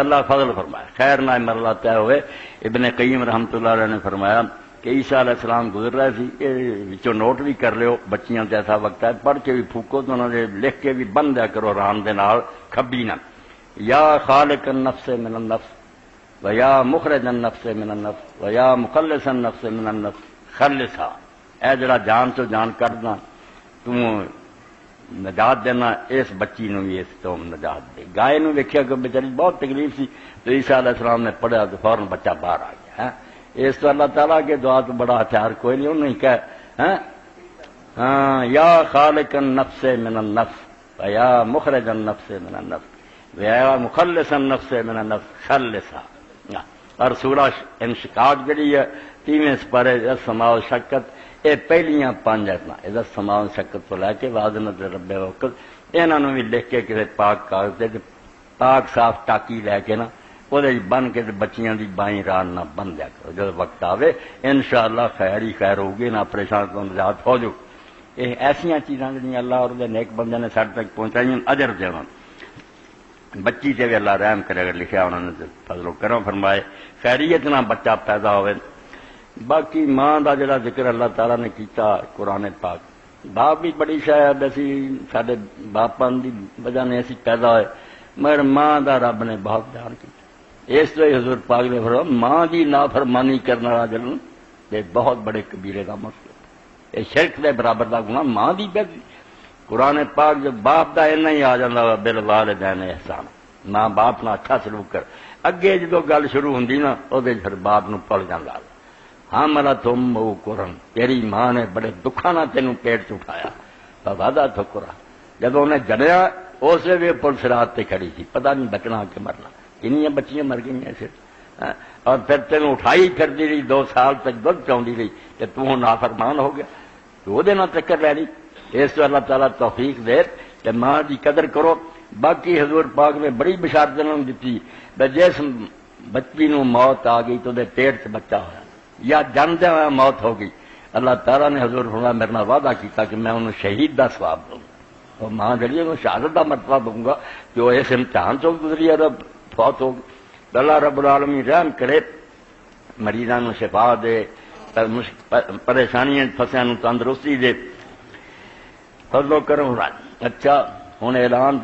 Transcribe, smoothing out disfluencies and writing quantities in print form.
اللہ فضل فرمایا، خیر نہ مرلہ طے ہوئے۔ ابن قیم رحمۃ اللہ علیہ نے فرمایا کہ عیسیٰ علیہ السلام گزر رہے تھی، یہ نوٹ بھی کر لیو، بچیاں تے ایسا وقت ہے پڑھ کے بھی پھوکو تو انہوں نے لکھ کے بھی بن دیا کرو ران دے نال کھبی نہ، یا خالق النفس من النفس ویا مخرج النفس من النفس ویا مخلص النفس من النفس خلصا، اے جڑا جان تو جان کڈنا تو نجات دینا، اس بچی نو بھی اس تو نجات دے۔ گائے نو ویکھیا کہ بیچاری بہت تکلیف سی، تو عیسیٰ علیہ السلام نے پڑھا تو فوراً بچہ باہر آ گیا۔ اس تو اللہ تعالیٰ کے دعا تو بڑا ہتھیار کوئی نہیں، انہوں نے کہا یا خالق النفس من النفس ویا مخرج النفس من النفس ویا مخلص النفس من النفس خلصا۔ اور سورہ انشقاق جڑی ہے 30ویں سپارے سماع و شکت، یہ پہلیاں 5 آیتاں عزت سماع و شکت تو لے کے واضنت رب وقت، انہوں بھی لکھ کے کسی پاک کاغذ تے پاک صاف ٹاکی لے کے نا وہ بن کے بچیاں دی بائیں ران نہ بن دیا کرو، جب وقت آوے انشاءاللہ خیر ہی خیر ہوگی، نہ پریشان کو نجات ہو جو۔ یہ ایسیاں چیزاں جڑیاں اللہ اور نیک بندے نے ساڈے تک پہنچائی، اجر دینا بچی تے بھی اللہ رحم کرے، اگر لکھا انہوں نے فضل و کرم فرمائے، خیریت نہ بچہ پیدا ہوئے۔ باقی ماں دا جڑا ذکر اللہ تعالیٰ نے کیتا قرآن پاک، باپ بھی بڑی شاید اسی سارے باپاں دی وجہ نے اسی پیدا ہوئے، مگر ماں دا رب نے بہت بیان کیتا۔ اس طرح حضور پاک نے فرمایا ماں دی نافرمانی کرنے والا جلن یہ بہت بڑے کبیرے کا مسئلہ، یہ شرک دے برابر دا گناہ ماں دی بےعزتی۔ قرآن پاک جو باپ دا اینا ہی آ جاتا بالوالدین احسان، ماں باپ نہ اچھا سلوک کر، اگے جدو گل شروع ہوندی نا وہ پھر باپ نو پل جاتا، حملتہ امہ کرہا، تیری ماں نے بڑے دکھاں نہ تینوں پیٹ چٹھایا، فوضعتہ کرہا، جب انہیں جڑیا اس ویلے پل صراط تے کھڑی تھی، پتہ نہیں بچنا کہ مرنا، کنیاں بچیاں مر گئی ایسے، اور پھر تینوں اٹھائی پھرتی رہی 2 سال تک دودھ چاہتی رہی کہ تو نافرمان ہو گیا، تو وہ نہ چکر لے لی۔ اس تو اللہ تعالیٰ توفیق دے کہ ماں کی قدر کرو۔ باقی حضور پاک نے بڑی بشارت دیتی، جس بچی نو موت آ گئی تو دے پیٹ سے بچہ ہوا یا جانتے ہوئے موت ہو گئی، اللہ تعالیٰ نے حضور فرمایا میرے نال وعدہ کیتا کہ میں انہوں شہید دا ثواب دوں گا، اور ماں جڑی انہوں شہادت دا مرتبہ دوں گا جو اس امتحان چ گزری ہے فوت ہو گئی۔ اللہ رب العالمین رحم کرے، مریضاں نو شفا دے، پریشانیاں پھسیاں نو تندرستی دے، فضل و کرم۔ اچھا ہن اعلان